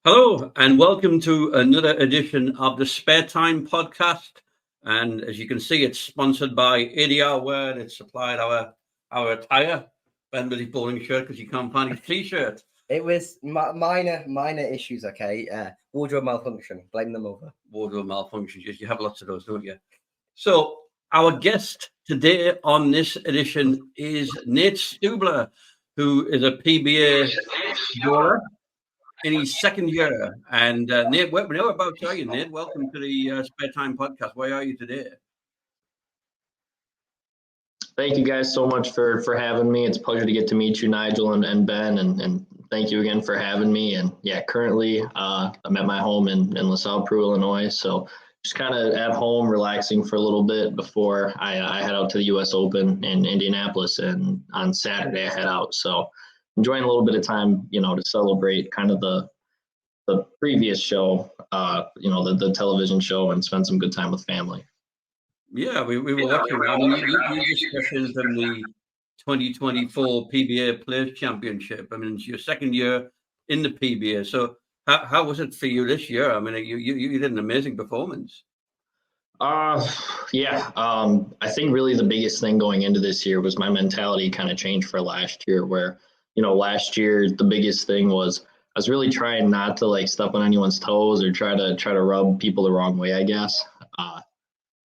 Hello, and welcome to another edition of the SpareTime podcast. And as you can see, it's sponsored by ADR Wear. It's supplied our attire, Ben with his bowling shirt because you can't find his t-shirt. It was minor issues, okay? Wardrobe malfunction. Blame them over. Wardrobe malfunctions. Yes, you have lots of those, don't you? So our guest today on this edition is Nate Stubler, who is a PBA bowler in his second year. And Nate, we're about to tell you, Nate, welcome to the Spare Time podcast. Where are you today? Thank you guys so much for having me. It's a pleasure to get to meet you, Nigel and Ben, and thank you again for having me. And yeah, currently I'm at my home in LaSalle, Peru, Illinois. So just kind of at home, relaxing for a little bit before I head out to the U.S. Open in Indianapolis, and on Saturday I head out. So enjoying a little bit of time, to celebrate kind of the previous show, the television show, and spend some good time with family. Yeah, we were watching. I mean, you just questioned from the 2024 PBA Players Championship. I mean, it's your second year in the PBA. So how was it for you this year? I mean, you did an amazing performance. Yeah. I think really the biggest thing going into this year was my mentality kind of changed for last year, where, last year the biggest thing was I was really trying not to step on anyone's toes or try to rub people the wrong way, I guess.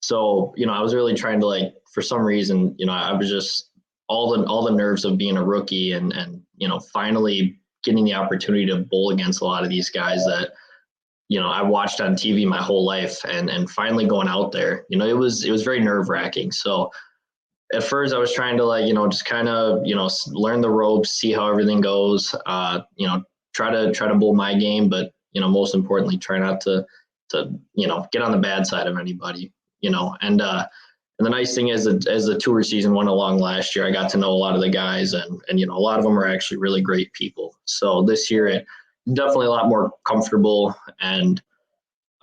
So, I was really trying to for some reason, I was just all the nerves of being a rookie and finally getting the opportunity to bowl against a lot of these guys that, I watched on TV my whole life, and finally going out there, it was very nerve wracking. So at first I was trying to just kind of, learn the ropes, see how everything goes, try to bowl my game, but, most importantly, try not to get on the bad side of anybody. And the nice thing is that as the tour season went along last year, I got to know a lot of the guys, and a lot of them are actually really great people. So this year it definitely a lot more comfortable. And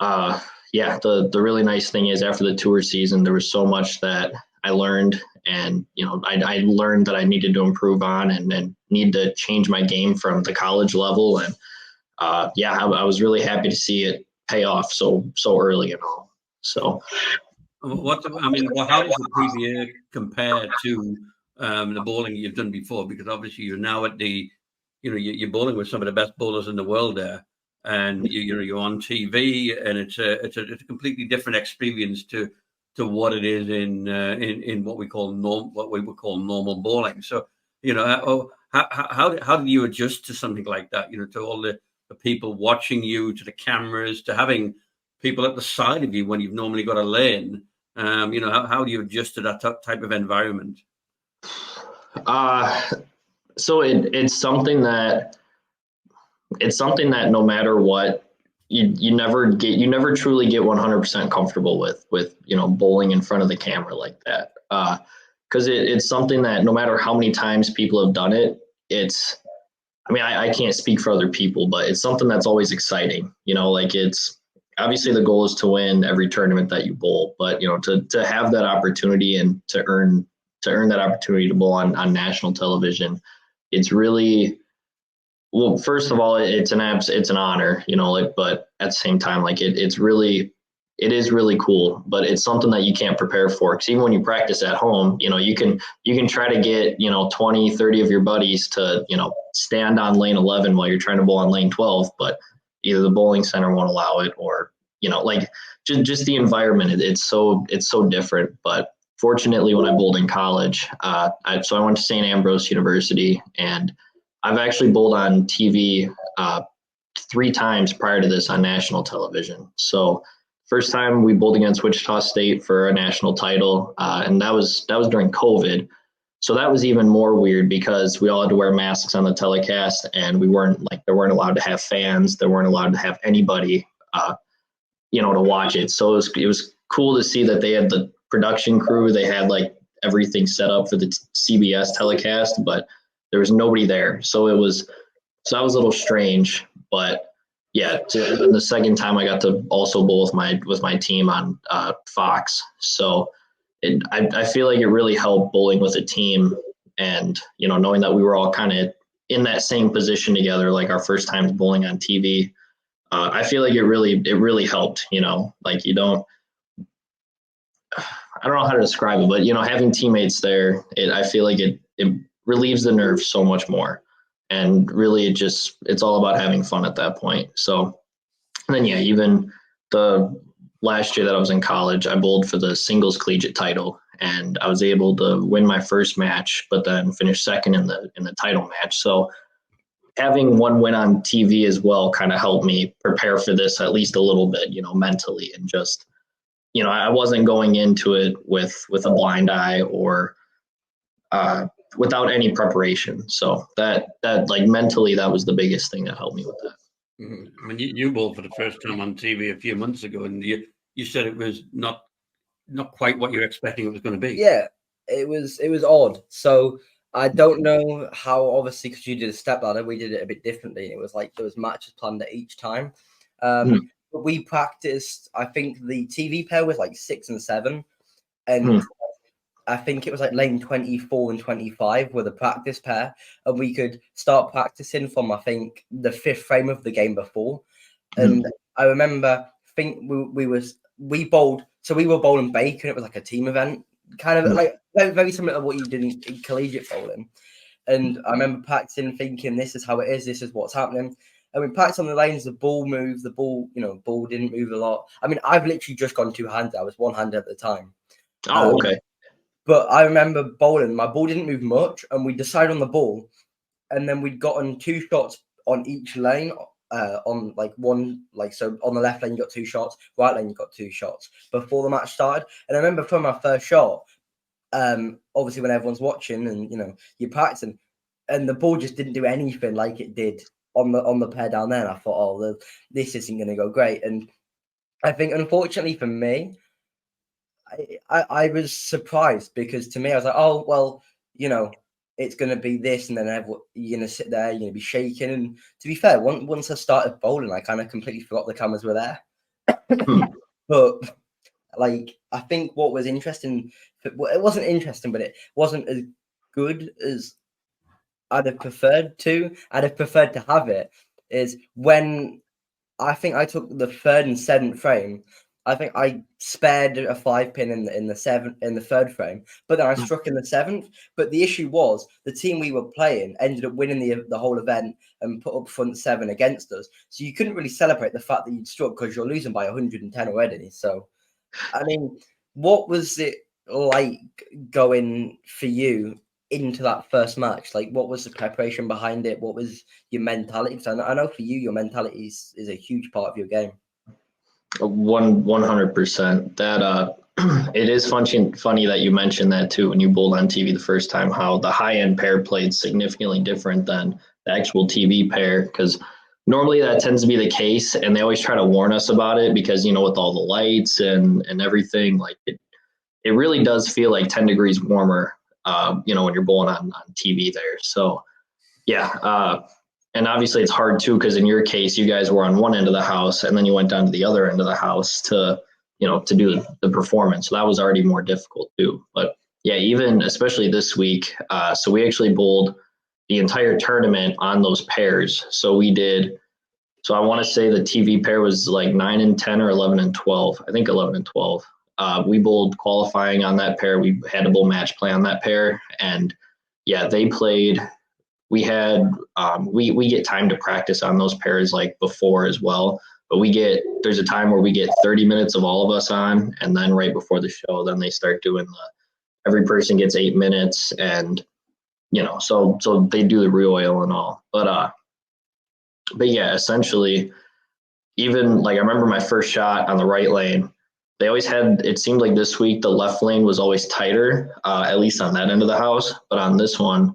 the really nice thing is after the tour season, there was so much that I learned, and I learned that I needed to improve on and need to change my game from the college level. And I was really happy to see it pay off so early and all. So. How does the PBA compare to the bowling you've done before? Because obviously you're now at the, you're bowling with some of the best bowlers in the world there, and you're on TV, and it's a completely different experience to what it is in what we would call normal bowling. So how do you adjust to something like that? To all the people watching you, to the cameras, to having people at the side of you when you've normally got a lane. How do you adjust to that type of environment? So it's something that no matter what, you never truly get 100% comfortable with bowling in front of the camera like that. Because it's something that no matter how many times people have done it, I can't speak for other people, but it's something that's always exciting. It's obviously the goal is to win every tournament that you bowl, but to have that opportunity and to earn that opportunity to bowl on national television, it's really, well, first of all, it's an honor, but at the same time, it is really cool, but it's something that you can't prepare for. Because even when you practice at home, you can try to get 20, 30 of your buddies to stand on lane 11 while you're trying to bowl on lane 12, but either the bowling center won't allow it, or just the environment. It's so different. But fortunately, when I bowled in college, I went to St. Ambrose University, and I've actually bowled on TV 3 times prior to this on national television. So first time we bowled against Wichita State for a national title, and that was during COVID. So that was even more weird because we all had to wear masks on the telecast, and they weren't allowed to have fans. They weren't allowed to have anybody, to watch it. So it was cool to see that they had the production crew. They had everything set up for the CBS telecast, but there was nobody there. So that was a little strange, but yeah, the second time I got to also bowl with my team on Fox. So I feel like it really helped bowling with a team, and knowing that we were all kind of in that same position together, like our first time bowling on TV. I feel like it really helped, like I don't know how to describe it, but having teammates there, I feel like it relieves the nerves so much more. And really it's all about having fun at that point. So, and then even the last year that I was in college, I bowled for the singles collegiate title, and I was able to win my first match, but then finish second in the title match. So having one win on TV as well kind of helped me prepare for this at least a little bit, mentally, and just, I wasn't going into it with a blind eye or without any preparation. So that like mentally, that was the biggest thing that helped me with that. I mean, you bowled for the first time on TV a few months ago, and you said it was not quite what you're expecting it was going to be. Yeah, it was odd. So I don't know how, obviously, because you did a step ladder, we did it a bit differently. It was like there was matches planned at each time. But we practiced, I think the TV pair was like 6 and 7. And I think it was like lane 24 and 25 were the practice pair. And we could start practicing from, I think, the 5th frame of the game before. And I remember, we bowled, so we were bowling bacon. It was like a team event, kind of like very similar to what you did in collegiate bowling. And I remember practicing, thinking, this is how it is, this is what's happening. And we practiced on the lanes, the ball moved, ball didn't move a lot. I mean, I've literally just gone two-handed. I was one-handed at the time. Oh, okay. But I remember bowling, my ball didn't move much, and we decided on the ball, and then we'd gotten 2 shots on each lane. On like one, like, so on the left lane you got 2 shots, right lane you got 2 shots before the match started. And I remember from my first shot, obviously when everyone's watching and you're practicing, and the ball just didn't do anything like it did on the pair down there. And I thought, oh, this isn't going to go great. And I think, unfortunately for me, I was surprised, because to me I was like, oh well, it's going to be this, and then you're going to sit there, you're going to be shaking. And to be fair, once I started bowling, I kind of completely forgot the cameras were there. But like, I think what was interesting, well, it wasn't interesting, but it wasn't as good as I'd have preferred to. I'd have preferred to have it, is when I think I took the 3rd and 7th frame. I think I spared a 5-pin in the 3rd frame, but then I struck in the 7th. But the issue was the team we were playing ended up winning the whole event and put up front 7 against us. So you couldn't really celebrate the fact that you'd struck, because you're losing by 110 already. So, I mean, what was it like going for you into that first match? Like, what was the preparation behind it? What was your mentality? Because I know for you, your mentality is a huge part of your game. 100%. That it is funny that you mentioned that too when you bowled on TV the first time, how the high end pair played significantly different than the actual TV pair, because normally that tends to be the case, and they always try to warn us about it, because with all the lights and everything, like it really does feel like 10 degrees warmer when you're bowling on TV there. So and obviously it's hard too, because in your case, you guys were on one end of the house, and then you went down to the other end of the house to do the performance. So that was already more difficult too. But yeah, even especially this week. So we actually bowled the entire tournament on those pairs. So I want to say the TV pair was like 9 and 10 or 11 and 12. I think 11 and 12. We bowled qualifying on that pair. We had a bowl match play on that pair. And yeah, they played. We had we get time to practice on those pairs like before as well, but there's a time where we get 30 minutes of all of us on, and then right before the show, then they start doing every person gets 8 minutes, and so they do the re-oil and all. But yeah, essentially, even like I remember my first shot on the right lane, they always had, it seemed like this week the left lane was always tighter, at least on that end of the house, but on this one,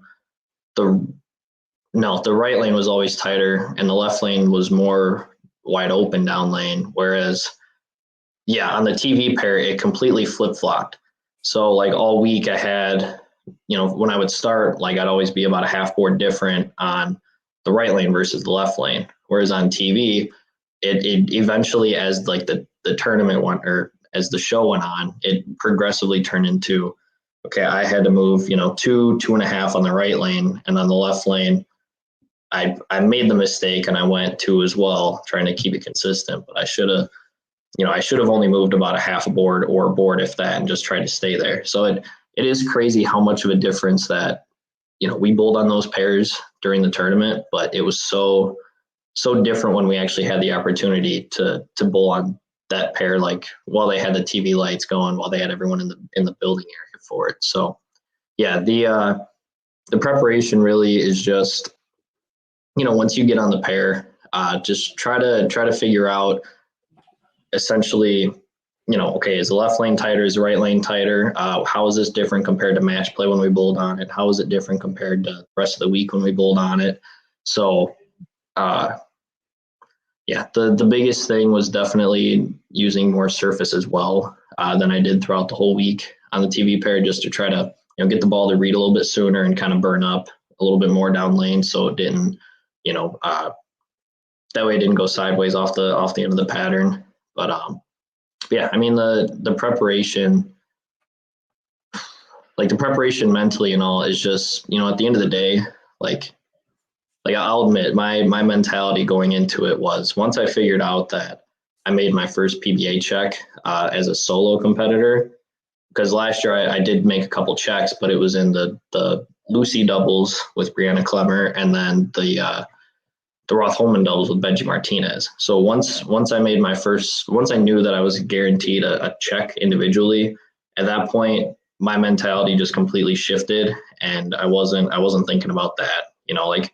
the right lane was always tighter, and the left lane was more wide open down lane. Whereas, on the TV pair, it completely flip-flopped. So like all week I had, when I would start, like I'd always be about a half board different on the right lane versus the left lane. Whereas on TV, it eventually, as like the tournament went, or as the show went on, it progressively turned into, okay, I had to move, 2.5 on the right lane, and on the left lane, I made the mistake and I went 2 as well, trying to keep it consistent, but I should have only moved about a half a board or a board, if that, and just tried to stay there. So it is crazy how much of a difference that, we bowled on those pairs during the tournament, but it was so different when we actually had the opportunity to bowl on that pair, like while they had the TV lights going, while they had everyone in the building area for it. So yeah, the preparation really is just, once you get on the pair, just try to figure out essentially, okay, is the left lane tighter? Is the right lane tighter? How is this different compared to match play when we bowled on it? How is it different compared to the rest of the week when we bowled on it? So, yeah, the biggest thing was definitely using more surface as well than I did throughout the whole week on the TV pair, just to try to get the ball to read a little bit sooner and kind of burn up a little bit more down lane, so it didn't, that way it didn't go sideways off the end of the pattern. But yeah, I mean the preparation, like the preparation mentally and all, is just, at the end of the day, like I'll admit my mentality going into it was, once I figured out that I made my first PBA check as a solo competitor, because last year I did make a couple checks, but it was in the Lucy doubles with Brianna Clemmer, and then the Roth-Holman doubles with Benji Martinez. So once I made once I knew that I was guaranteed a check individually, at that point my mentality just completely shifted, and I wasn't thinking about that. Like,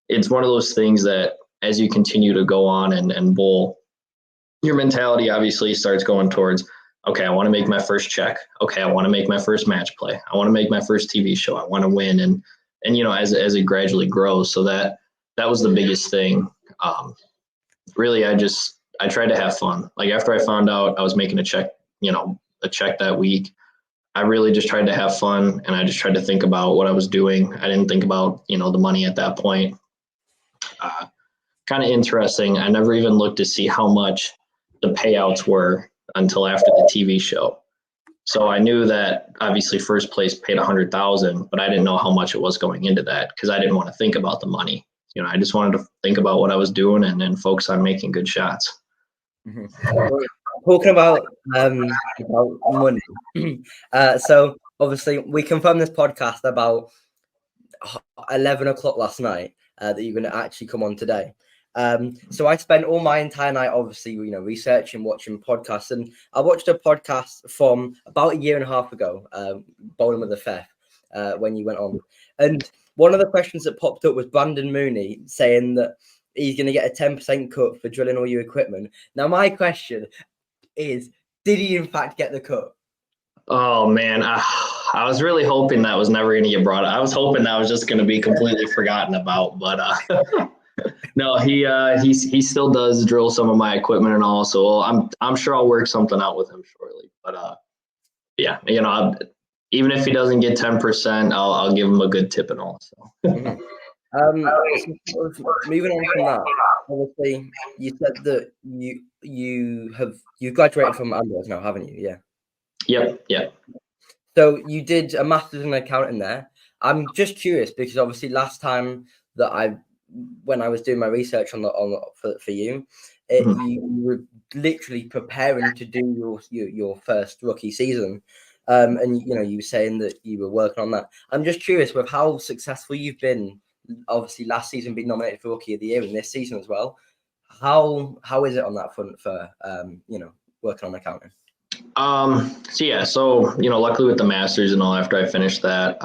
it's one of those things that as you continue to go on and bowl, your mentality obviously starts going towards, okay, I want to make my first check. Okay, I want to make my first match play. I want to make my first TV show. I want to win. And as it gradually grows. So that was the biggest thing. Really, I tried to have fun. Like, after I found out I was making a check that week, I really just tried to have fun, and I just tried to think about what I was doing. I didn't think about, the money at that point. Kind of interesting. I never even looked to see how much the payouts were until after the TV show. So I knew that obviously first place paid $100,000, but I didn't know how much it was going into that, because I didn't want to think about the money. I just wanted to think about what I was doing and then focus on making good shots. Mm-hmm. Talking about money. So obviously we confirmed this podcast about 11 o'clock last night that you're going to actually come on today. So I spent all my entire night, obviously, researching, watching podcasts, and I watched a podcast from about a year and a half ago, Bowling with the Fef, when you went on. And one of the questions that popped up was Brandon Mooney saying that he's going to get a 10% cut for drilling all your equipment. Now, my question is, did he in fact get the cut? Oh man, I was really hoping that was never going to get brought up. I was hoping that was just going to be completely forgotten about, but no, he still does drill some of my equipment and all. So I'm sure I'll work something out with him shortly. But yeah, even if he doesn't get 10%, I'll give him a good tip and all. So. Mm-hmm. Moving on from that, obviously you said that you graduated from Andros now, haven't you? Yeah. Yep. So you did a master's in accounting there. I'm just curious because obviously last time that when I was doing my research for you, you were literally preparing to do your first rookie season, and you were saying that you were working on that. I'm just curious with how successful you've been. Obviously, last season being nominated for Rookie of the Year, and this season as well. How is it on that front for working on accounting? So luckily with the masters and all, after I finished that,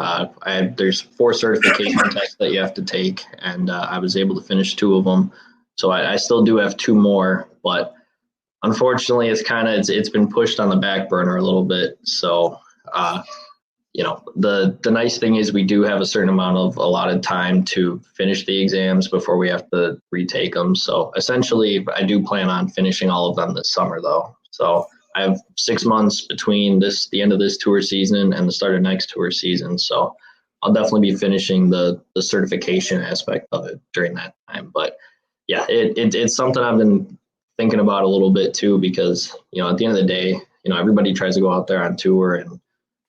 there's 4 certification tests that you have to take, and I was able to finish 2 of them. So I still do have 2 more, but unfortunately it's been pushed on the back burner a little bit. So the nice thing is we do have a certain amount of allotted time to finish the exams before we have to retake them. So essentially I do plan on finishing all of them this summer though. So I have 6 months between the end of this tour season and the start of next tour season. So I'll definitely be finishing the certification aspect of it during that time. But yeah, it's something I've been thinking about a little bit too, because, at the end of the day, everybody tries to go out there on tour, and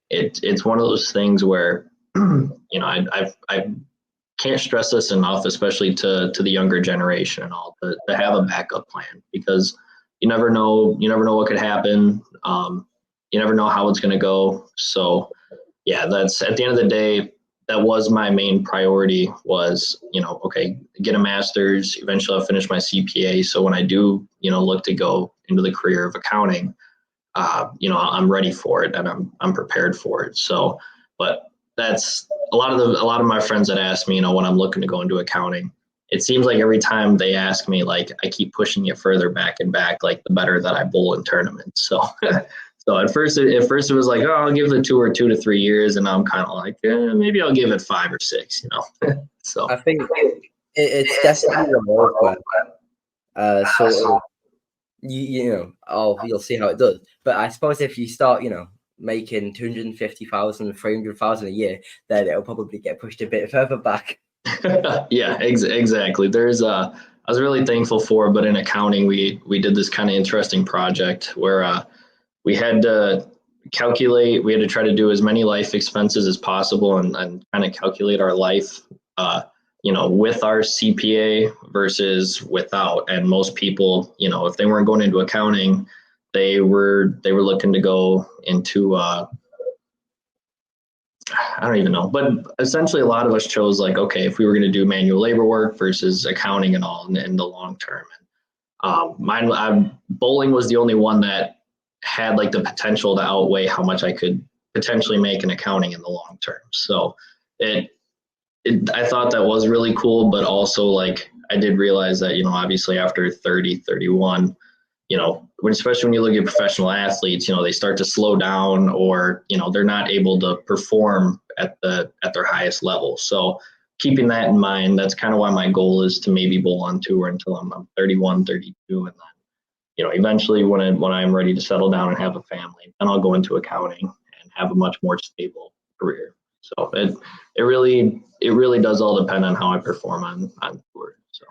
it's one of those things where, I've can't stress this enough, especially to the younger generation and all, to have a backup plan, because you never know what could happen. You never know how it's going to go. So yeah, that's, at the end of the day, that was my main priority, was, okay, get a master's, eventually I'll finish my CPA. So when I do, look to go into the career of accounting, I'm ready for it, and I'm prepared for it. So, but that's a lot of my friends that ask me, when I'm looking to go into accounting, it seems like every time they ask me, like, I keep pushing it further back and back, like the better that I bowl in tournaments. So, so at first it was like, oh, I'll give the tour 2 to 3 years, and now I'm kind of like, maybe I'll give it 5 or 6, So I think it's definitely a mode where sort of you'll see how it does. But I suppose if you start, making 250,000, 300,000 a year, then it'll probably get pushed a bit further back. Yeah, exactly. I was really thankful for, but in accounting, we did this kind of interesting project where we had to try to do as many life expenses as possible, and kind of calculate our life, with our CPA versus without. And most people, if they weren't going into accounting, they were looking to go into, I don't even know, but essentially a lot of us chose, like, okay, if we were going to do manual labor work versus accounting and all in the long term. Bowling was the only one that had like the potential to outweigh how much I could potentially make in accounting in the long term. So I thought that was really cool, but also, like, I did realize that, obviously after 30, 31, especially when you look at professional athletes, they start to slow down, or, they're not able to perform at their highest level. So keeping that in mind, that's kind of why my goal is to maybe bowl on tour until I'm 31, 32. And then, eventually when I'm ready to settle down and have a family, then I'll go into accounting and have a much more stable career. So it really does all depend on how I perform on tour. So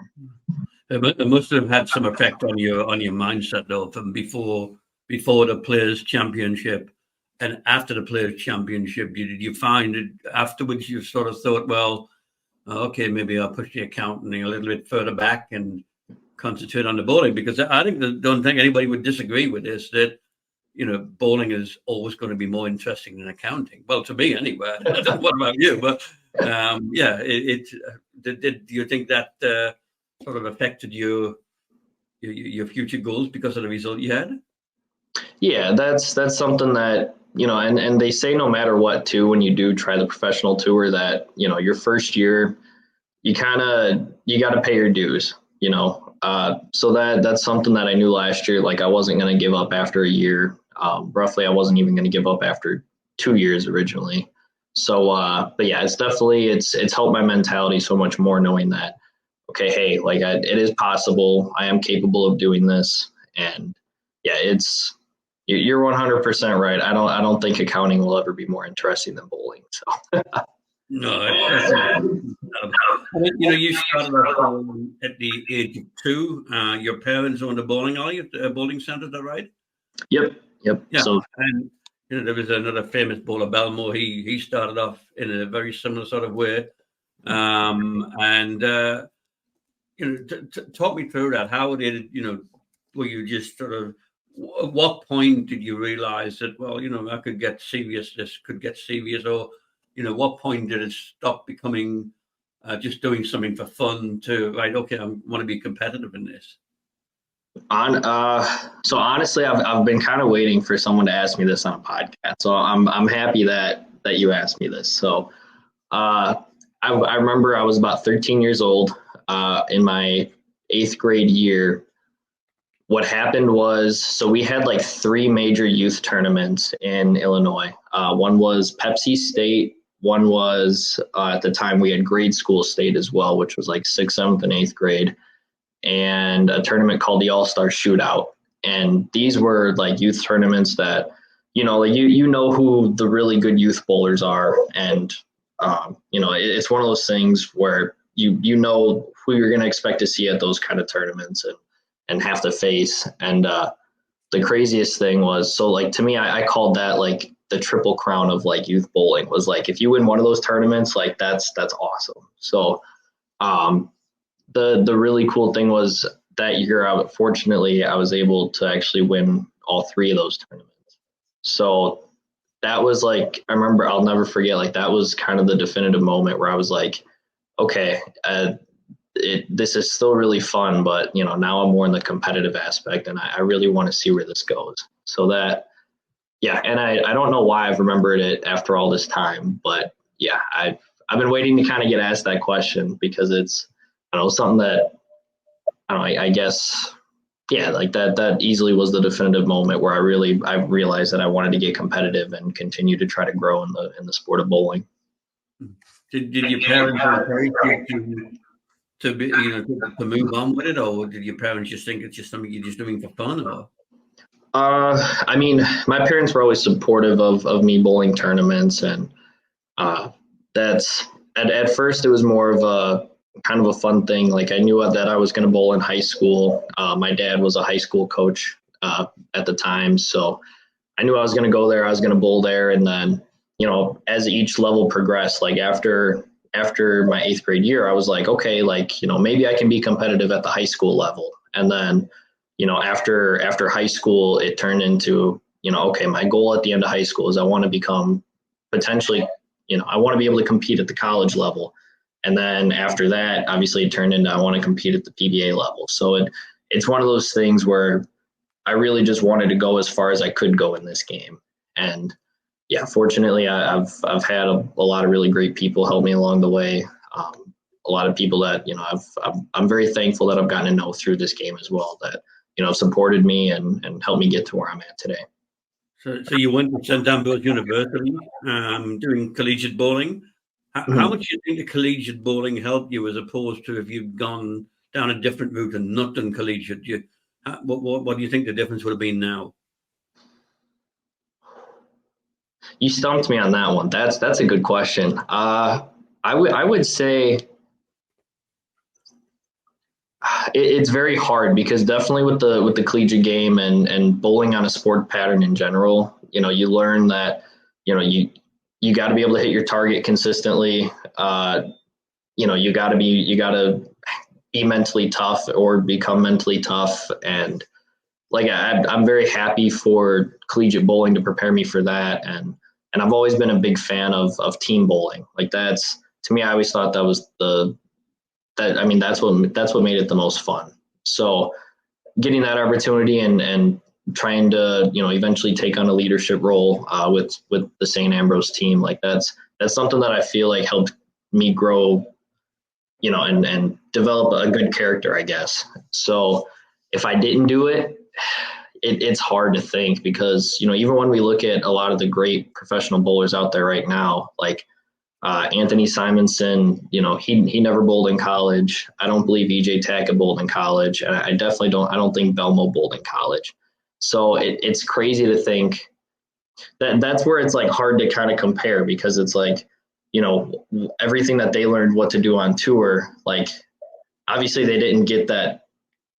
it must have had some effect on your mindset, though, from before the Players Championship and after the Players Championship. Did you find it afterwards? You sort of thought, well, okay, maybe I'll push the accounting a little bit further back and concentrate on the bowling, because I don't think anybody would disagree with this, that bowling is always going to be more interesting than accounting. Well, to me anyway. I don't know what about you, but did you think that sort of affected your future goals because of the result you had? Yeah, that's something that, and they say no matter what too, when you do try the professional tour, that, your first year, you got to pay your dues, so that's something that I knew last year. Like, I wasn't going to give up after a year. Roughly, I wasn't even going to give up after 2 years originally. So, but yeah, it's definitely, it's helped my mentality so much more, knowing that, okay, hey, like, it is possible. I am capable of doing this. And yeah, you're 100% right. I don't think accounting will ever be more interesting than bowling. So no, it's you started off at the age of 2. Your parents owned a bowling alley at a bowling center, is that right? Yep. Yeah. So, and there was another famous bowler, Belmore. He started off in a very similar sort of way. Talk me through that. How did were you just sort of, at what point did you realize that, well, I could get serious, this could get serious, or what point did it stop becoming just doing something for fun to, right, okay, I want to be competitive in this? So honestly, I've been kind of waiting for someone to ask me this on a podcast. So I'm happy that you asked me this. So I remember I was about 13 years old in my 8th grade year. What happened was, so we had like 3 major youth tournaments in Illinois. One was Pepsi State. One was, at the time, we had grade school state as well, which was like 6th, 7th, and 8th grade, and a tournament called the All-Star Shootout. And these were like youth tournaments that, like you know who the really good youth bowlers are. And, it's one of those things where you know who you're going to expect to see at those kind of tournaments and have to face. And the craziest thing was, so like, to me, I called that like the triple crown of like youth bowling. Was like, if you win one of those tournaments, like that's awesome. So the really cool thing was that year, fortunately, I was able to actually win all 3 of those tournaments. So that was like, I remember, I'll never forget, like that was kind of the definitive moment where I was like, okay, this is still really fun, but you know, now I'm more in the competitive aspect, and I really want to see where this goes. So that, yeah, and I don't know why I've remembered it after all this time, but yeah, I've been waiting to kind of get asked that question, because it's, I don't know, something that, I don't know, I guess, yeah, like that easily was the definitive moment where I realized that I wanted to get competitive and continue to try to grow in the sport of bowling. Did your parents encourage you to be, you know, to move on with it, or did your parents just think it's just something you're just doing for fun, or? I mean, my parents were always supportive of me bowling tournaments, and that's at first it was more of a kind of a fun thing. Like I knew that I was going to bowl in high school. My dad was a high school coach at the time, so I knew I was going to go there. I was going to bowl there, and then, you know, as each level progressed, like after my 8th grade year, I was like, okay, like, you know, maybe I can be competitive at the high school level. And then, you know, after high school, it turned into, you know, okay, my goal at the end of high school is I want to become potentially, you know, I want to be able to compete at the college level. And then after that, obviously it turned into I want to compete at the PBA level. So it's one of those things where I really just wanted to go as far as I could go in this game. And yeah, fortunately, I've had a lot of really great people help me along the way. A lot of people that, you know, I'm very thankful that I've gotten to know through this game as well, that, you know, supported me and helped me get to where I'm at today. So you went to St. Ambrose University doing collegiate bowling. How much do you think the collegiate bowling helped you as opposed to if you'd gone down a different route and not done collegiate? What do you think the difference would have been now? You stumped me on that one. That's a good question. I would say it's very hard, because definitely with the collegiate game and bowling on a sport pattern in general, you know, you learn that, you know, you got to be able to hit your target consistently. You know, you got to be mentally tough or become mentally tough. And like, I'm very happy for collegiate bowling to prepare me for that. And I've always been a big fan of team bowling. Like that's, to me, I always thought that was that's what made it the most fun. So getting that opportunity and trying to, you know, eventually take on a leadership role with the St. Ambrose team, like that's something that I feel like helped me grow, you know, and develop a good character, I guess. So if I didn't do it, it's hard to think, because, you know, even when we look at a lot of the great professional bowlers out there right now, like Anthony Simonson, you know, he never bowled in college. I don't believe EJ Tackett bowled in college, and I definitely don't think Belmo bowled in college. So it's crazy to think that's where it's like hard to kind of compare, because it's like, you know, everything that they learned what to do on tour, like obviously they didn't get that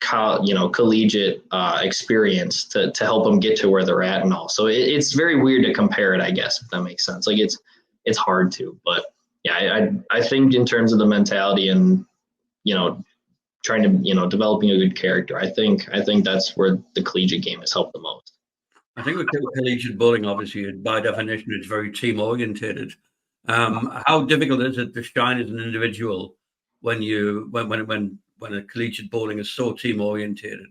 collegiate experience to help them get to where they're at and all. So it's very weird to compare it, I guess, if that makes sense. Like it's hard to, but yeah, I think in terms of the mentality and, you know, trying to, you know, developing a good character, I think that's where the collegiate game has helped the most. I think with collegiate bowling, obviously, by definition, it's very team orientated. How difficult is it to shine as an individual when a collegiate bowling is so team orientated?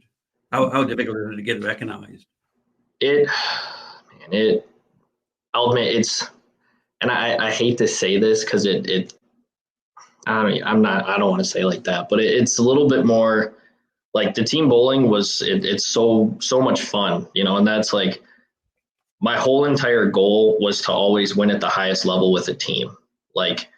How difficult is it to get recognized? I'll admit it's, and I hate to say this because I don't want to say like that, but it's a little bit more like the team bowling it's so much fun, you know, and that's like my whole entire goal was to always win at the highest level with a team. Like,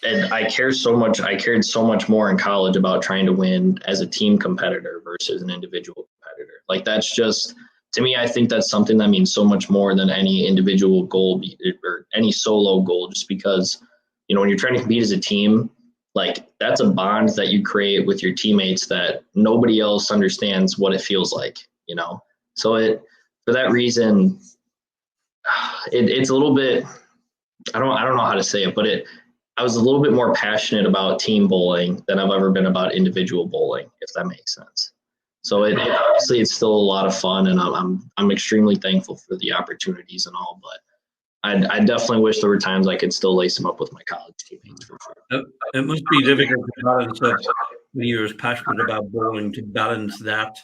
and I cared so much more in college about trying to win as a team competitor versus an individual competitor. Like that's just, to me, I think that's something that means so much more than any individual goal or any solo goal, just because, you know, when you're trying to compete as a team, like that's a bond that you create with your teammates that nobody else understands what it feels like, you know? So for that reason, it's a little bit, I don't know how to say it, but I was a little bit more passionate about team bowling than I've ever been about individual bowling, if that makes sense. So it obviously it's still a lot of fun, and I'm extremely thankful for the opportunities and all, but I definitely wish there were times I could still lace them up with my college teammates for sure. It must be difficult to balance up when you're as passionate about bowling, to balance that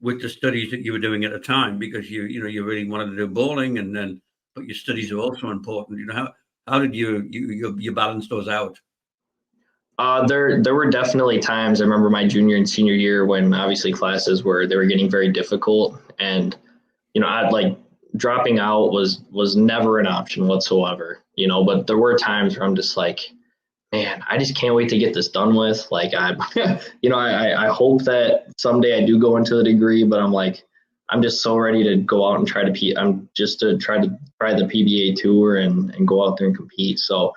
with the studies that you were doing at the time, because you really wanted to do bowling, and then but your studies are also important. How did you balance those out? There were definitely times. I remember my junior and senior year when obviously classes were getting very difficult, and I like dropping out was never an option whatsoever. But there were times where I'm just like, man, I just can't wait to get this done with. Like I hope that someday I do go into the degree, but I'm just so ready to go out and try the PBA tour and go out there and compete. So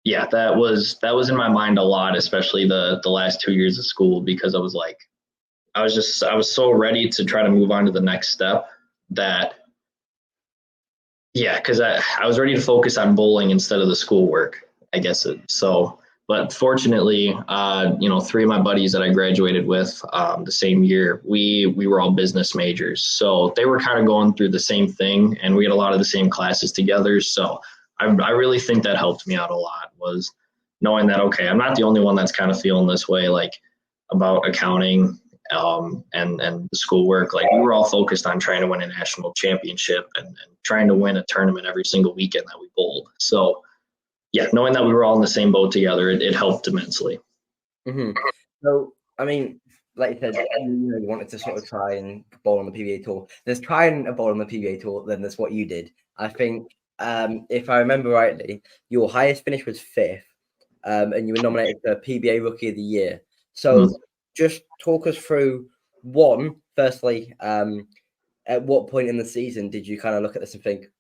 yeah, that was in my mind a lot, especially the last 2 years of school, because I was so ready to try to move on to the next step that, yeah, because I was ready to focus on bowling instead of the schoolwork, I guess. But fortunately, 3 of my buddies that I graduated with the same year, we were all business majors. So they were kind of going through the same thing, and we had a lot of the same classes together. So I really think that helped me out a lot, was knowing that, okay, I'm not the only one that's kind of feeling this way, like about accounting and the schoolwork. Like we were all focused on trying to win a national championship and trying to win a tournament every single weekend that we bowled. So yeah, knowing that we were all in the same boat together, it helped immensely. Mm-hmm. So, I mean, like you said, you wanted to sort of try and bowl on the PBA tour. There's trying a bowl on the PBA tour, then there's what you did. I think, if I remember rightly, your highest finish was 5th, and you were nominated for PBA Rookie of the Year. So, just talk us through firstly, at what point in the season did you kind of look at this and think,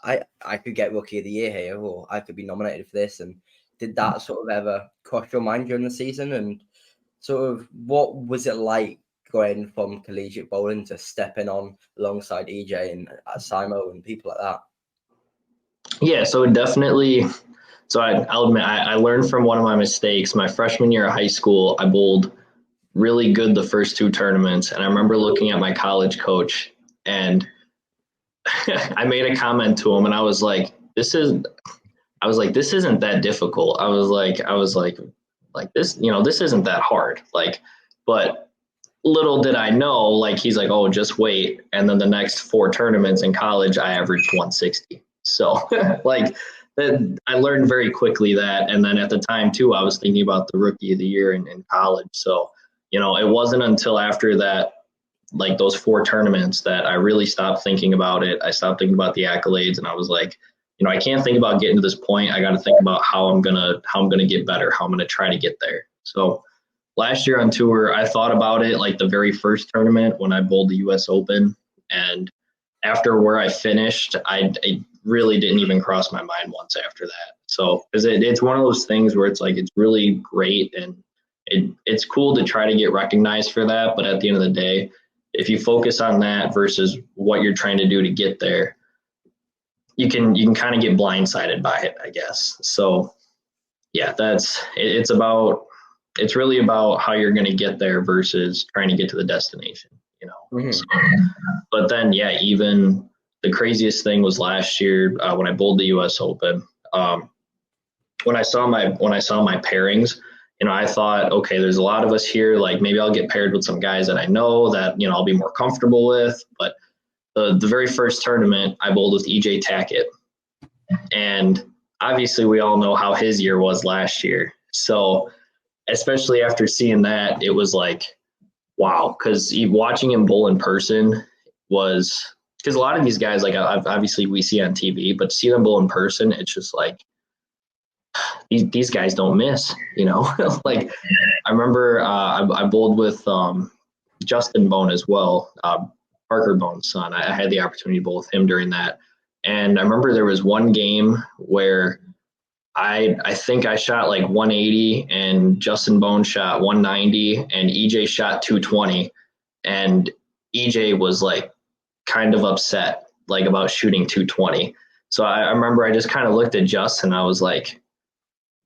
I could get Rookie of the Year here, or I could be nominated for this? And did that sort of ever cross your mind during the season? And sort of what was it like going from collegiate bowling to stepping on alongside EJ and Simo and people like that? Yeah, so it definitely. So I'll admit, I learned from one of my mistakes. My freshman year of high school, I bowled really good the first 2 tournaments. And I remember looking at my college coach, and I made a comment to him, and I was like, this isn't that difficult. I was like this, this isn't that hard. But little did I know, he's like, oh, just wait. And then the next 4 tournaments in college, I averaged 160. So I learned very quickly that. And then at the time too, I was thinking about the Rookie of the Year in college. So, it wasn't until after that, those 4 tournaments, that I really stopped thinking about it. I stopped thinking about the accolades, and I was like, I can't think about getting to this point. I got to think about how I'm gonna get better, how I'm gonna try to get there. So last year on tour, I thought about it the very first tournament when I bowled the U.S. Open, and after where I finished, it really didn't even cross my mind once after that. So because it's one of those things where it's it's really great, and it's cool to try to get recognized for that. But at the end of the day, if you focus on that versus what you're trying to do to get there, you can kind of get blindsided by it, I guess. So yeah, it's really about how you're going to get there versus trying to get to the destination, Mm-hmm. So, but then, yeah, even the craziest thing was last year when I bowled the U.S. Open. When I saw my pairings, I thought, okay, there's a lot of us here. Maybe I'll get paired with some guys that I know that I'll be more comfortable with. But the very first tournament, I bowled with EJ Tackett, and obviously we all know how his year was last year. So especially after seeing that, it was wow, because watching him bowl in person was, because a lot of these guys, obviously we see on TV, but to see them bowl in person, it's just these guys don't miss, I remember I bowled with Justin Bone as well, Parker Bone's son. I had the opportunity to bowl with him during that. And I remember there was one game where I think I shot 180 and Justin Bone shot 190 and EJ shot 220. And EJ was kind of upset like about shooting 220. So I remember I just kind of looked at Justin. I was like,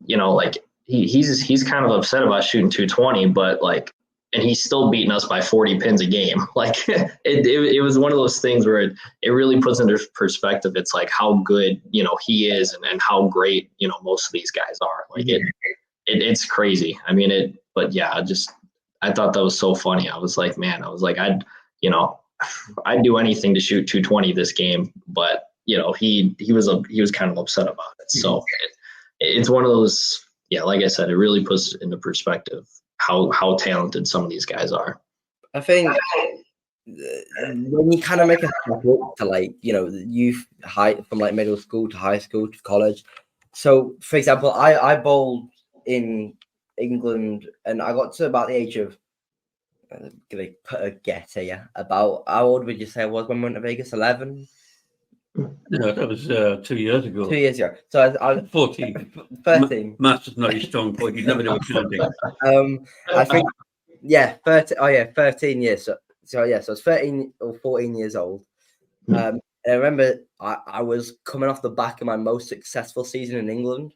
you know, like he's kind of upset about shooting 220, but like, and he's still beating us by 40 pins a game. Like it was one of those things where it really puts into perspective. It's like how good, you know, he is and how great, you know, most of these guys are. Like it's crazy. I mean, but yeah, I thought that was so funny. I was like, man, you know, I'd do anything to shoot 220 this game, but you know, he was kind of upset about it. So it's one of those, yeah, like I said, it really puts into perspective how talented some of these guys are. I think when you kind of make a step up to like, you know, youth height from like middle school to high school to college. So for example, I bowled in England and I got to about the age of, gonna put a guess here, about how old would you say I was when we went to Vegas? 11? No, that was 2 years ago. 2 years ago. So I was 14. 13. Maths is not his strong point. He'd never do accounting. I think, yeah, 13. Oh yeah, 13 years. So yeah, so I was 13 or 14 years old. And I remember I was coming off the back of my most successful season in England.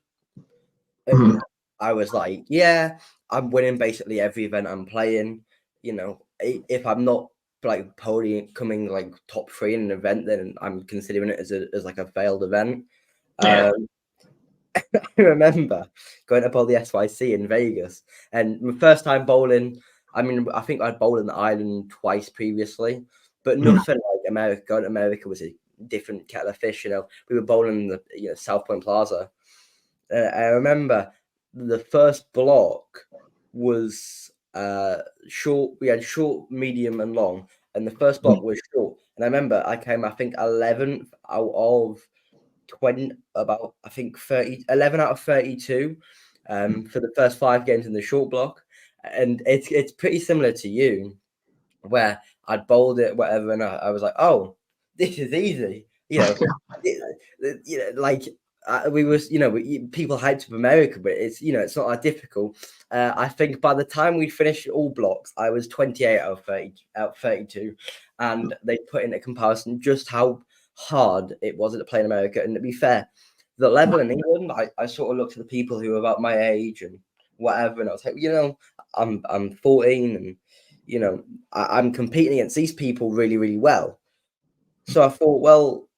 And I was like, yeah, I'm winning basically every event I'm playing. You know, if I'm not like podium coming like top 3 in an event, then I'm considering it as like a failed event. Yeah. I remember going to bowl the SYC in Vegas, and my first time bowling. I mean, I think I'd bowled in the island twice previously, but nothing like America. Going to America was a different kettle of fish. You know, we were bowling in the South Point Plaza. I remember the first block was short. We had short, medium, and long, and the first block was short. And I remember I came, I think, 11th out of 20, about I think 11 out of 32 for the first 5 games in the short block. And it's pretty similar to you, where I'd bowled it, whatever, and I was like, oh, this is easy. You know, like we was, people hyped up America, but it's not that difficult. I think by the time we finished all blocks, I was 28 out of 30, out of 32, and they put in a comparison just how hard it was to play in America. And to be fair, the level in England, I sort of looked at the people who were about my age and whatever, and I was like, I'm 14, and I'm competing against these people really, really well. So I thought, well,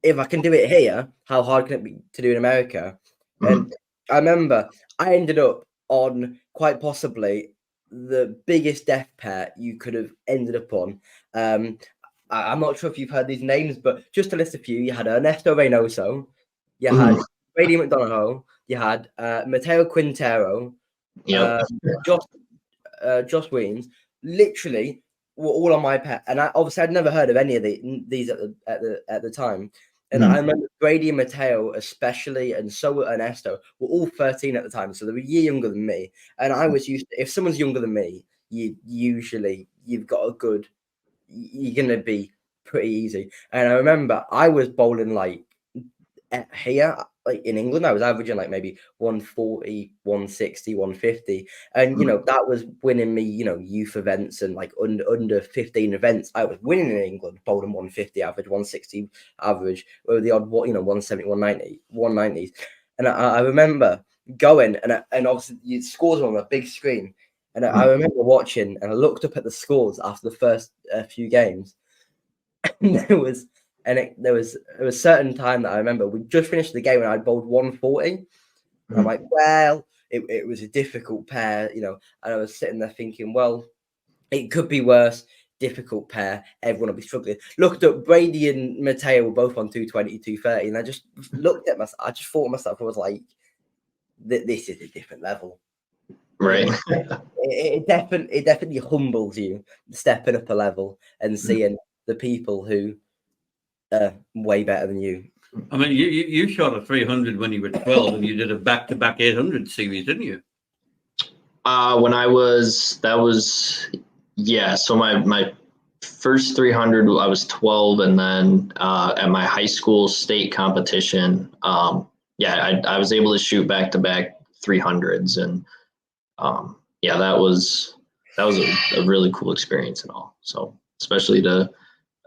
if I can do it here, how hard can it be to do in America? And I remember I ended up on quite possibly the biggest death pair you could have ended up on. I'm not sure if you've heard these names, but just to list a few, you had Ernesto Reynoso, you had Brady McDonough, you had Mateo Quintero, Josh Weems, literally were all on my pet, and obviously I'd never heard of any of these at the time. And I remember Brady and Mateo especially, and so were Ernesto, were all 13 at the time, so they were a year younger than me. And I was used to, if someone's younger than me, you're gonna be pretty easy. And I remember I was bowling like here, like in England, I was averaging like maybe 140, 160, 150. And, that was winning me, youth events and like under 15 events. I was winning in England, bowling 150 average, 160 average, or the odd, 170, 190, 190s. And I remember going and obviously you scores on a big screen. And I remember watching and I looked up at the scores after the first few games. And there was a certain time that I remember we just finished the game and I bowled 140. I'm like, well, it was a difficult pair, and I was sitting there thinking, well, it could be worse. Difficult pair, everyone will be struggling. Looked up, Brady and Mateo were both on 220, 230, and I just looked at myself. I just thought to myself, I was like, this is a different level. Right. It definitely humbles you, stepping up a level and seeing the people who are way better than you. I mean, you shot a 300 when you were 12, and you did a back-to-back 800 series, didn't you? So my first 300, I was 12, and then at my high school state competition, I was able to shoot back-to-back 300s, and that was a really cool experience and all. So especially to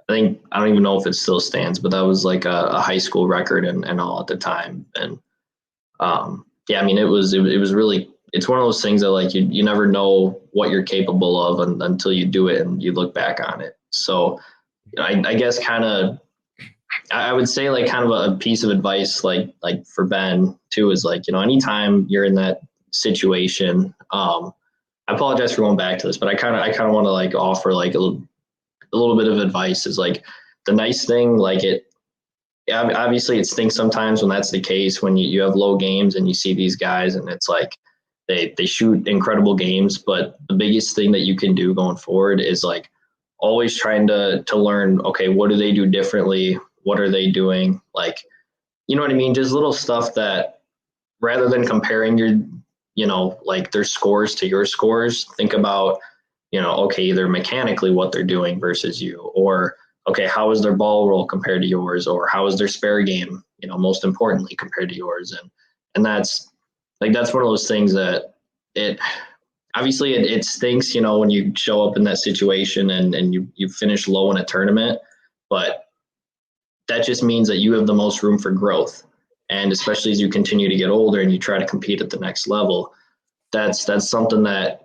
I don't even know if it still stands, but that was like a high school record and all at the time. And yeah, I mean, it was really, it's one of those things that like you never know what you're capable of until you do it and you look back on it. So I guess kind of, I would say like kind of a piece of advice like for Ben too is like, anytime you're in that situation, I apologize for going back to this, but I kind of want to like offer like a little bit of advice is like the nice thing, like obviously it stinks sometimes when that's the case, when you have low games and you see these guys and it's like they shoot incredible games. But the biggest thing that you can do going forward is like always trying to learn, okay, what do they do differently? What are they doing? Like, you know what I mean? Just little stuff that rather than comparing your, like their scores to your scores, think about, okay, either mechanically what they're doing versus you, or okay, how is their ball roll compared to yours, or how is their spare game, most importantly compared to yours. And that's one of those things that it obviously it stinks, when you show up in that situation and you finish low in a tournament, but that just means that you have the most room for growth. And especially as you continue to get older and you try to compete at the next level, that's something that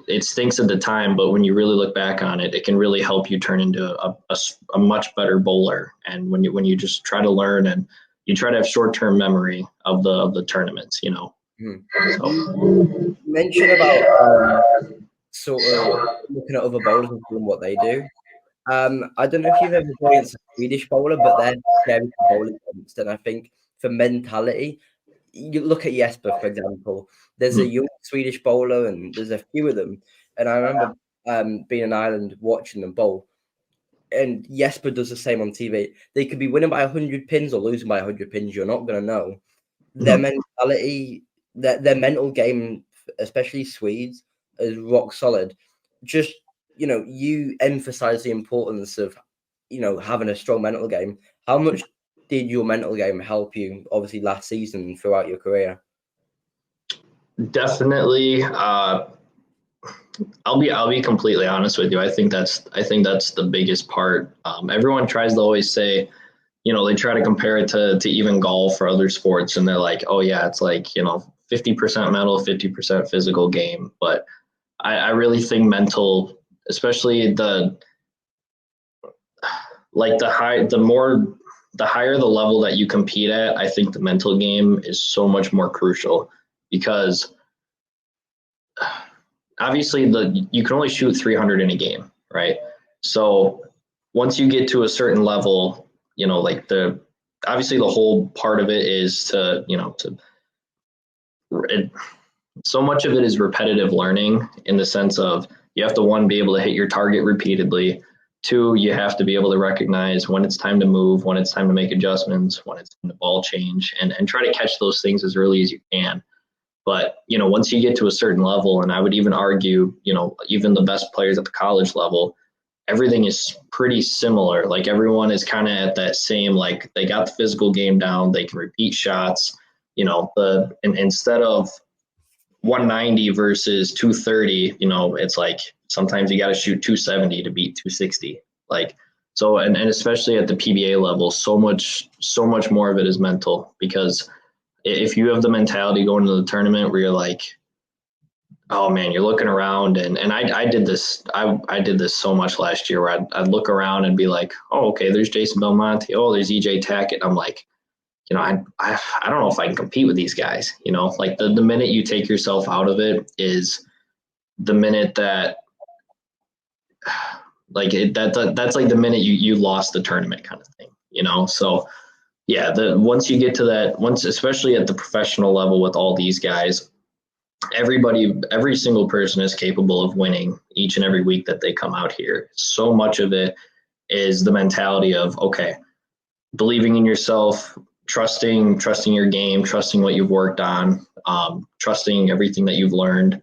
it stinks at the time, but when you really look back on it, it can really help you turn into a much better bowler. And when you just try to learn and you try to have short-term memory of the tournaments, Mm. So. You mentioned about sort of looking at other bowlers and seeing what they do. I don't know if you've ever played against a Swedish bowler, but they're scary to bowl against. And I think for mentality, you look at Jesper, for example. There's a young Swedish bowler, and there's a few of them. And I remember being in Ireland watching them bowl. And Jesper does the same on TV. They could be winning by 100 pins or losing by 100 pins. You're not going to know. Their mentality, their mental game, especially Swedes, is rock solid. Just, you emphasize the importance of, having a strong mental game. How much did your mental game help you, obviously, last season and throughout your career? Definitely. I'll be completely honest with you. I think that's the biggest part. Everyone tries to always say, they try to compare it to even golf or other sports, and they're like, oh yeah, it's like 50% mental, 50% physical game. But I really think mental, especially the higher the level that you compete at, I think the mental game is so much more crucial, because obviously you can only shoot 300 in a game, right? So once you get to a certain level, obviously the whole part of it is so much of it is repetitive learning, in the sense of you have to, one, be able to hit your target repeatedly. Two, you have to be able to recognize when it's time to move, when it's time to make adjustments, when it's time to ball change, and try to catch those things as early as you can. But, once you get to a certain level, and I would even argue, even the best players at the college level, everything is pretty similar. Like everyone is kind of at that same, like they got the physical game down, they can repeat shots, instead of 190 versus 230, it's like sometimes you got to shoot 270 to beat 260. Like, so, and especially at the PBA level, so much more of it is mental, because if you have the mentality going into the tournament where you're like, oh man, you're looking around, and I did this so much last year, where I'd look around and be like, oh, okay, there's Jason Belmonte, oh, there's EJ Tackett. I'm like, I don't know if I can compete with these guys. Like the minute you take yourself out of it is the minute that, like that's like the minute you lost the tournament kind of thing. So yeah, once you get to that, especially at the professional level with all these guys, every single person is capable of winning each and every week that they come out here. So much of it is the mentality of, okay, believing in yourself, trusting your game, trusting what you've worked on, trusting everything that you've learned,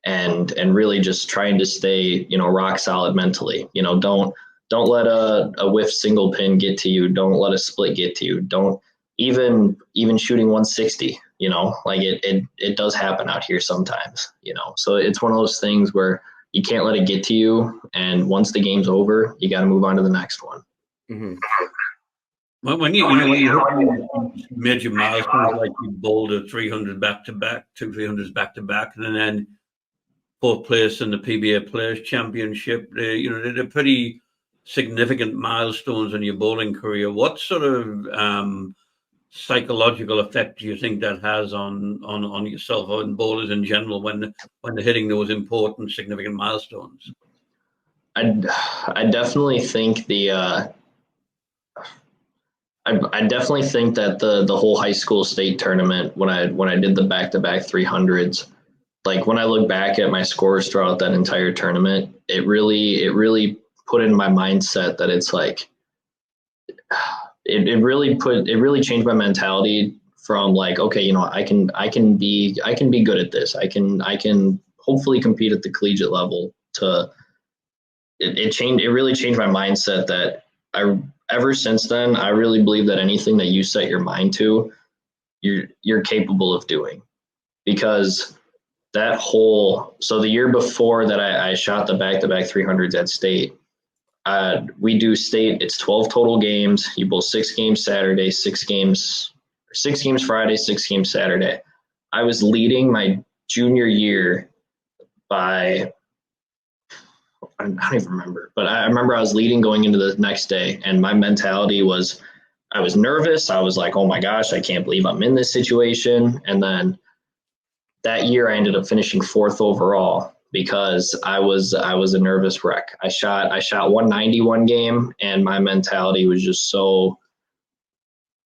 and really just trying to stay, rock solid mentally. Don't let a whiff single pin get to you. Don't let a split get to you. Don't even shooting 160, like it does happen out here sometimes, so it's one of those things where you can't let it get to you. And once the game's over, you got to move on to the next one. Mhm. Well, when you hit major milestones like you bowled a 300 back to back, 300s back to back, and then fourth place in the PBA Players Championship, they're pretty significant milestones in your bowling career. What sort of psychological effect do you think that has on yourself or in bowlers in general when they're hitting those important, significant milestones? I definitely think I definitely think that the whole high school state tournament when I did the back-to-back 300s, like when I look back at my scores throughout that entire tournament, it really put in my mindset that it's like it really changed my mentality from like, okay, I can be good at this. I can hopefully compete at the collegiate level. It really changed my mindset that ever since then, I really believe that anything that you set your mind to, you're capable of doing. Because so the year before that I shot the back-to-back 300s at state, we do state, it's 12 total games. You bowl 6 games Saturday, 6 games Friday, 6 games Saturday. I was leading my junior year by, I don't even remember, but I remember I was leading going into the next day, and my mentality was, I was nervous. I was like, oh my gosh, I can't believe I'm in this situation. And then that year I ended up finishing 4th overall because I was a nervous wreck. I shot 190 one game, and my mentality was just so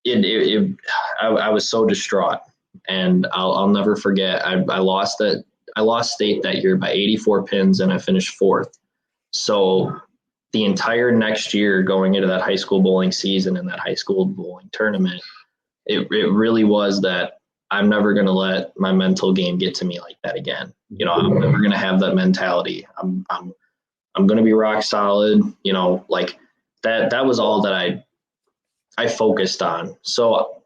I was so distraught. And I'll never forget, I lost state that year by 84 pins, and I finished 4th. So the entire next year going into that high school bowling season and that high school bowling tournament, it really was that I'm never going to let my mental game get to me like that again. I'm never going to have that mentality. I'm going to be rock solid, like that was all that I focused on. So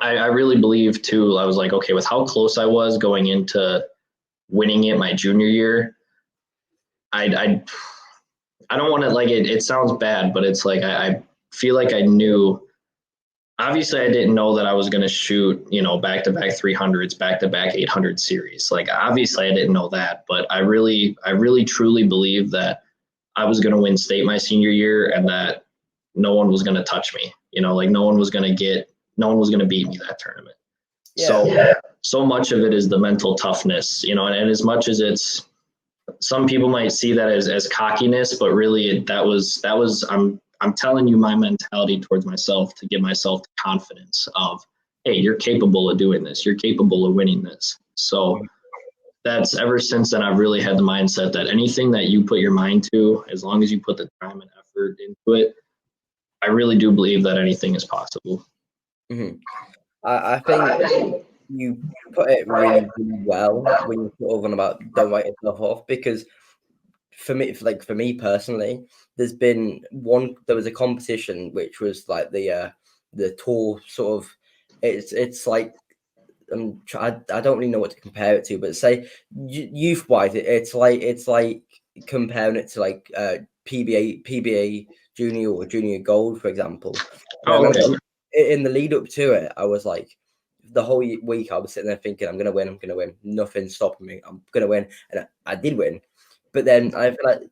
I really believe too, I was like, okay, with how close I was going into winning it my junior year, I don't want to, like, it sounds bad, but it's like, I feel like I knew. Obviously, I didn't know that I was going to shoot, back-to-back 300s, back-to-back 800 series. Like, obviously, I didn't know that, but I really truly believed that I was going to win state my senior year, and that no one was going to touch me. Like no one was going to beat me that tournament. Yeah. So much of it is the mental toughness, and as much as some people might see that as cockiness, but really that was I'm telling you my mentality towards myself to give myself the confidence of, hey, you're capable of doing this. You're capable of winning this. So that's, ever since then, I've really had the mindset that anything that you put your mind to, as long as you put the time and effort into it, I really do believe that anything is possible. Mm-hmm. I think you put it really, really well when you're sort of on about don't write yourself off, because for me personally, there was a competition which was like the tour sort of, it's like, I don't really know what to compare it to, but say youth wise, it's like comparing it to like PBA junior or junior gold, for example. Okay. In the lead up to it, I was like, the whole week I was sitting there thinking, I'm gonna win, nothing's stopping me, I'm gonna win, and I did win. But then I feel like,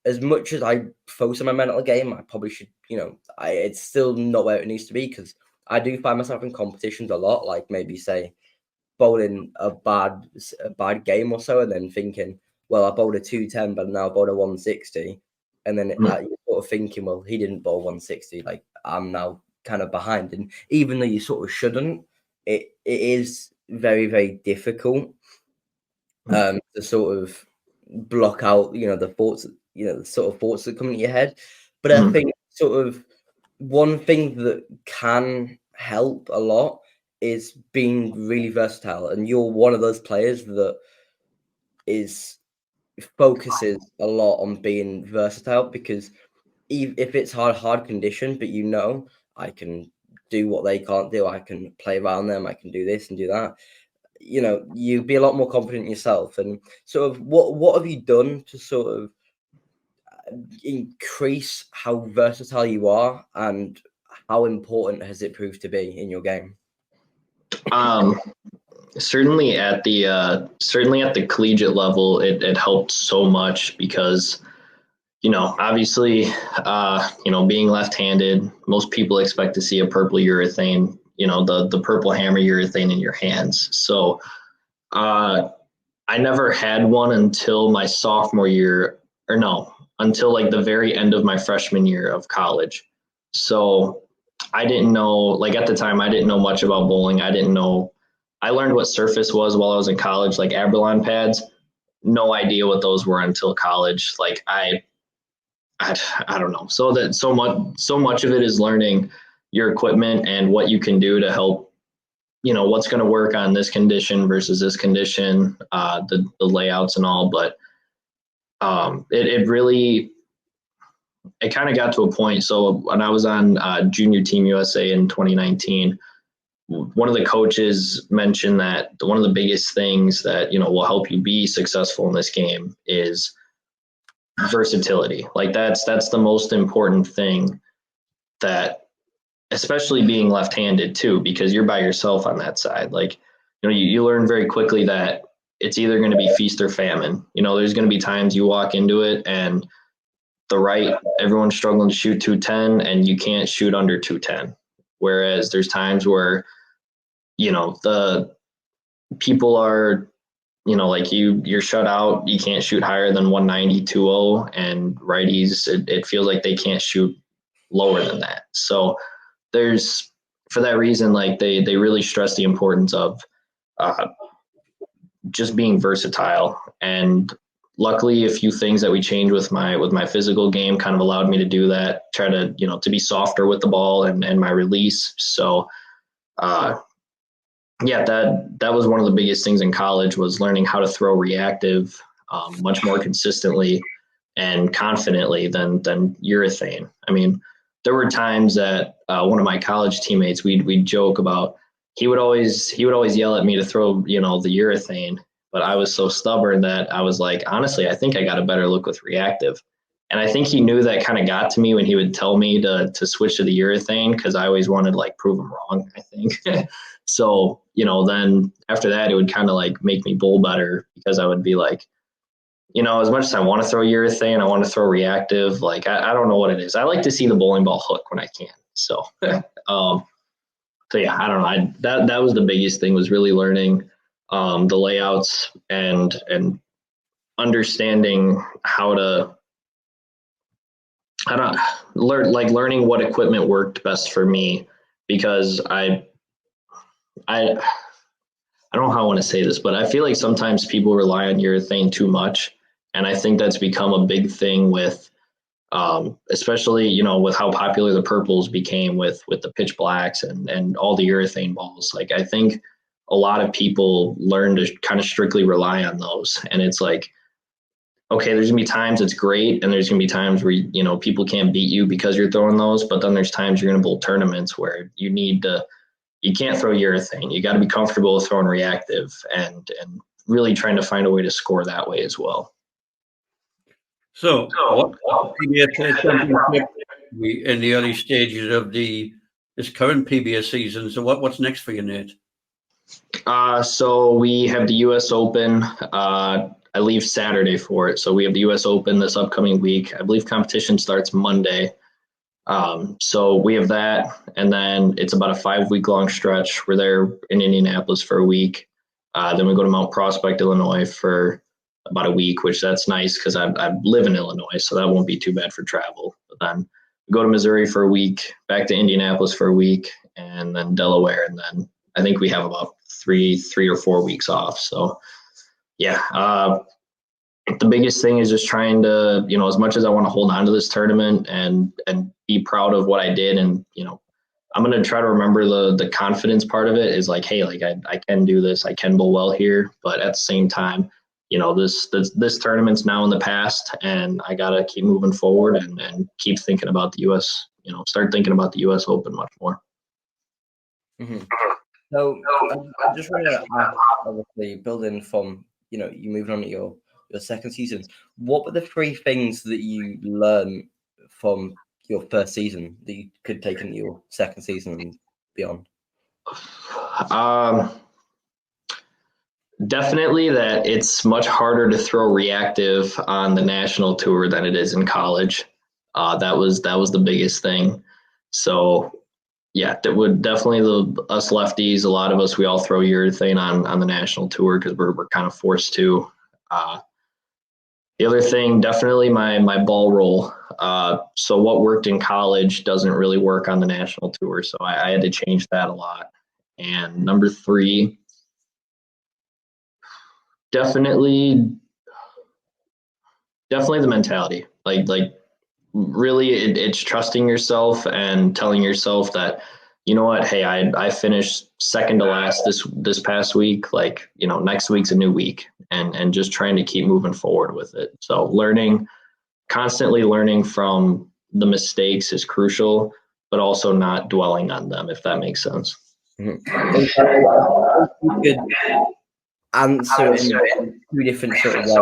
as much as I focus on my mental game, I probably should, it's still not where it needs to be, because I do find myself in competitions a lot, like maybe say bowling a bad game or so, and then thinking, well, I bowled a 210, but now I bowled a 160, and then you're sort of thinking, well, he didn't bowl 160, like I'm now kind of behind. And even though you sort of shouldn't, it is very, very difficult to sort of block out, the thoughts, the sort of thoughts that come into your head. But I think sort of one thing that can help a lot is being really versatile, and you're one of those players that focuses a lot on being versatile, because if it's hard condition, but I can do what they can't do, I can play around them, I can do this and do that. you know, you'd be a lot more confident in yourself. And sort of what have you done to sort of increase how versatile you are, and how important has it proved to be in your game? Certainly at the collegiate level, it helped so much because, you know, obviously, you know, being left-handed, most people expect to see a purple urethane, you know, the purple hammer urethane in your hands. So I never had one until my sophomore year, or no, until like the very end of my freshman year of college. So I didn't know, like at the time, I didn't know much about bowling. I learned what surface was while I was in college, like Abralon pads. No idea what those were until college. Like I don't know. So much of it is learning your equipment and what you can do to help, you know, what's going to work on this condition versus this condition, the layouts and all. But it kind of got to a point. So when I was on Junior Team USA in 2019, one of the coaches mentioned that one of the biggest things that, you know, will help you be successful in this game is versatility. Like that's the most important thing, that especially being left-handed too, because you're by yourself on that side. Like, you know, you learn very quickly that it's either going to be feast or famine. You know, there's going to be times you walk into it and the right, everyone's struggling to shoot 210 and you can't shoot under 210. Whereas there's times where, you know, the people are, you know, like you're shut out, you can't shoot higher than 190, 2-0, and righties, it feels like they can't shoot lower than that. So there's, for that reason, like they really stress the importance of just being versatile. And luckily, a few things that we changed with my physical game kind of allowed me to do that, try to, you know, to be softer with the ball and my release. So yeah, that was one of the biggest things in college, was learning how to throw reactive much more consistently and confidently than urethane. I mean, there were times that one of my college teammates, we'd joke about, he would always yell at me to throw, you know, the urethane, but I was so stubborn that I was like, honestly, I think I got a better look with reactive. And I think he knew that kind of got to me when he would tell me to switch to the urethane, because I always wanted to like prove him wrong, I think. So, you know, then after that, it would kind of like make me bowl better, because I would be like, you know, as much as I want to throw urethane, I want to throw reactive. Like, I don't know what it is. I like to see the bowling ball hook when I can. So, so yeah, I don't know. That was the biggest thing, was really learning the layouts and understanding how to, learning what equipment worked best for me, because I don't know how I want to say this, but I feel like sometimes people rely on urethane too much. And I think that's become a big thing with, especially, you know, with how popular the purples became with the pitch blacks and all the urethane balls. Like, I think a lot of people learn to kind of strictly rely on those. And it's like, okay, there's gonna be times it's great, and there's gonna be times where, you know, people can't beat you because you're throwing those. But then there's times you're gonna bowl tournaments where you can't throw urethane. You got to be comfortable with throwing reactive and really trying to find a way to score that way as well. So, what PBS championship? We in the early stages of this current PBS season. So, what's next for you, Nate? So we have the U.S. Open. I leave Saturday for it. So we have the U.S. Open this upcoming week. I believe competition starts Monday. So we have that, and then it's about a 5-week long stretch. We're there in Indianapolis for a week. Then we go to Mount Prospect, Illinois for about a week, which that's nice because I live in Illinois, so that won't be too bad for travel. But then we go to Missouri for a week, back to Indianapolis for a week, and then Delaware. And then I think we have about three or 4 weeks off. So yeah, the biggest thing is just trying to, you know, as much as I want to hold on to this tournament and be proud of what I did, and, you know, I'm going to try to remember the confidence part of it is like, hey, like I can do this, I can bowl well here, but at the same time, you know, this tournament's now in the past, and I got to keep moving forward and keep thinking about the U.S., you know, start thinking about the U.S. Open much more. Mm-hmm. So I just want to ask, obviously, building from, you moving on to your second season, what were the 3 things that you learned from your first season that you could take into your second season and beyond? Definitely that it's much harder to throw reactive on the national tour than it is in college. That was the biggest thing. So yeah, that would definitely us lefties, a lot of us, we all throw urethane on the national tour because we're kind of forced to. The other thing, definitely my ball roll. So what worked in college doesn't really work on the national tour. So I had to change that a lot. And number 3, definitely the mentality. Like really it's trusting yourself and telling yourself that, you know what, hey, I finished second to last this past week. Like, next week's a new week, and just trying to keep moving forward with it. So constantly learning from the mistakes is crucial, but also not dwelling on them, if that makes sense. Mm-hmm. You could answer in 2 different sort of ways.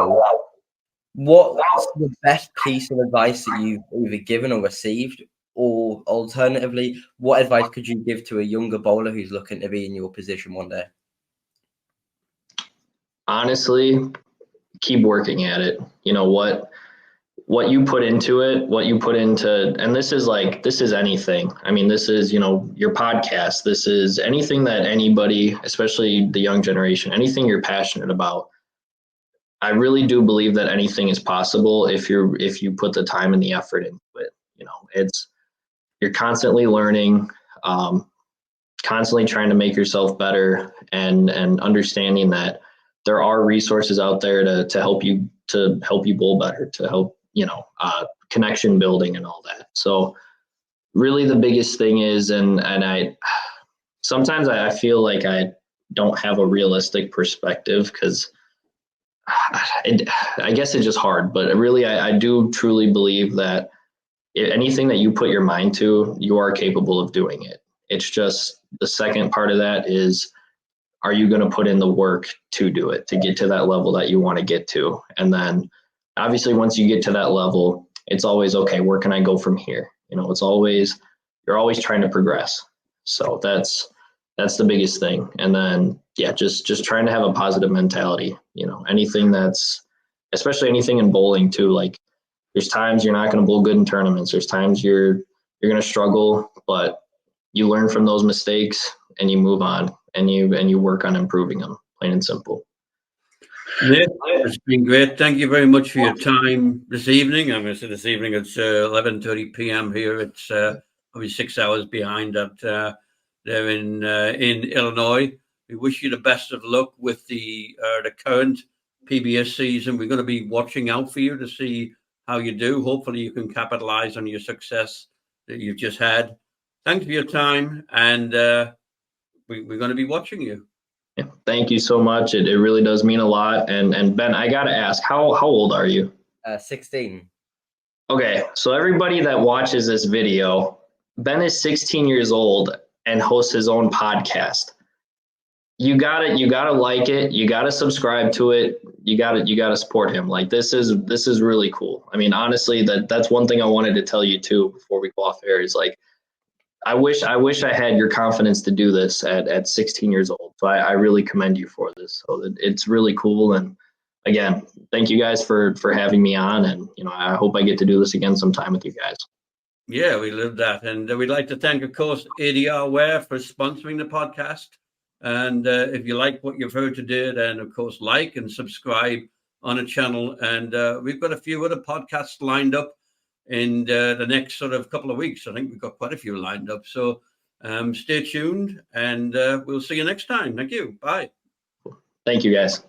What's the best piece of advice that you've either given or received? Or alternatively, what advice could you give to a younger bowler who's looking to be in your position one day? Honestly, keep working at it. What you put into it, and this is anything. I mean, this is, your podcast. This is anything that anybody, especially the young generation, anything you're passionate about. I really do believe that anything is possible if you put the time and the effort into it. You're constantly learning, constantly trying to make yourself better, and understanding that there are resources out there to help you bowl better, to help, connection building and all that. So really the biggest thing is, and I sometimes I feel like I don't have a realistic perspective because I guess it's just hard, but really I do truly believe that anything that you put your mind to, you are capable of doing it. It's just the second part of that is, are you going to put in the work to do it, to get to that level that you want to get to? And then obviously once you get to that level, it's always, okay, where can I go from here? You're always trying to progress. So that's the biggest thing. And then, yeah, just trying to have a positive mentality, especially anything in bowling too. Like, there's times you're not going to bowl good in tournaments. There's times you're going to struggle, but you learn from those mistakes and you move on, and you work on improving them, plain and simple. Nate, it's been great. Thank you very much for your time this evening. I'm going to say this evening, it's 11:30 p.m. here. It's probably 6 hours behind that there in Illinois. We wish you the best of luck with the current PBS season. We're going to be watching out for you to see how you do. Hopefully you can capitalize on your success that you've just had. Thanks for your time, and we're going to be watching you. Yeah, thank you so much. It really does mean a lot. And Ben, I got to ask, how old are you? 16. Okay, so everybody that watches this video, Ben is 16 years old and hosts his own podcast. You gotta like it. You gotta subscribe to it. You gotta support him. Like, this is really cool. I mean, honestly, that's one thing I wanted to tell you too before we go off air is, like, I wish I had your confidence to do this at 16 years old. So I really commend you for this. So it's really cool. And again, thank you guys for having me on. And I hope I get to do this again sometime with you guys. Yeah, we love that. And we'd like to thank, of course, ADR Wear for sponsoring the podcast. And if you like what you've heard today, then, of course, like and subscribe on a channel. And we've got a few other podcasts lined up in the next sort of couple of weeks. I think we've got quite a few lined up. So stay tuned, and we'll see you next time. Thank you. Bye. Thank you, guys.